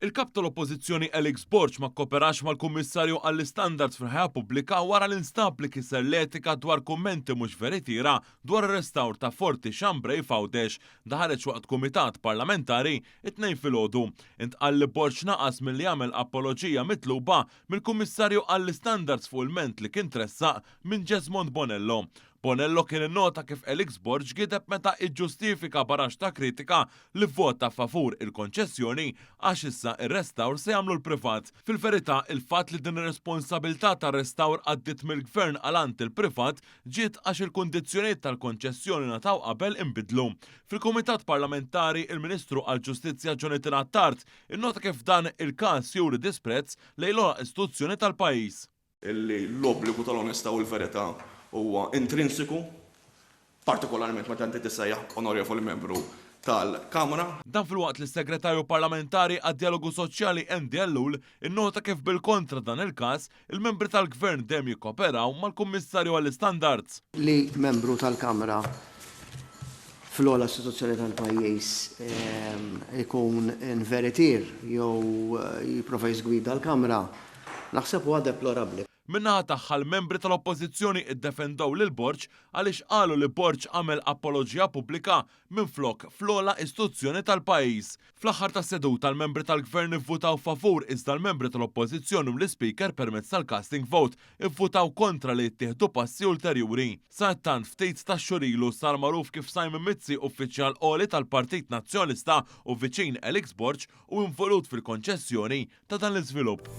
Il-kap tal-Oppożizzjoni Alex Borg ma kkoperax mal-Kummissarju għall-Istandards fil-ħajja pubblika wara l-instab li kiser l-etika dwar kummenti mhux veritiera dwar ir-restawr ta' Forti Xambrej f'Għawdex daħalet waqt kumitat parlamentari it-tnejn filgħodu. Intqal li Borg naqas milli jagħmel apoloġija mitluba mill-Kummissarju għall-Istandards fuq il-ment li kien tressaq minn Jesmond Bonello. Bonello kien innota kif Alex Borg gideb meta iġġustifika barax ta' kritika li vvota favur il-konċessjoni għax issa ir-restawr se jagħmlu l-privat. Fil-verità, il-fatt li din ir-responsabilità tar-restawr għaddiet mill-gvern għalant il-privat ġiet għax il-kundizzjonijiet tal-konċessjoni nataw qabel inbidlu. Fil-Kumitat Parlamentari, il-Ministru għall-Ġustizzja Jonathan Attard innota kif dan il-każ juri disprezz lejn l-ogħla istituzzjoni tal-pajjiż. L-obbligu tal-onestà u l-verità huwa intrinsiku, partikolarment meta inti tissejjaħ onorevoli membru tal-Kamra. Dan filwaqt li s-Segretarju Parlamentari għad-Dialogu Soċjali Andy Ellul innota kif bil-kontra dan il-każ il-membri tal-Gvern dejjem jikkoperaw mal-Kummissarju għall-Istandards. Li membru tal-Kamra fl-ogħla istituzzjoni tal-pajjiż ikun inveritier jew jipprova jżgwida l-Kamra, naħseb huwa deplorabbli. Minnaħa tagħha l-membri tal-Oppożizzjoni iddefendew lil Borg għaliex qalu li Borg għamel apoloġija pubblika minflok fl-ogħla istituzzjoni tal-pajjiż. Fl-aħħar ta' seduta l-membri tal-Gvern ivvutaw favur iżda l-membri tal-Oppożizzjoni u l-Speaker permezz tal-casting vote ivvutaw kontra li jittieħdu passi ulterjuri. Sa tant ftit ta' xurilu sar magħruf kif Simon Mizzi, uffiċjal qoli tal-Partit Nazzjonalista u viċin Alex Borg u involut fil-konċessjoni ta' dan l-iżvilupp.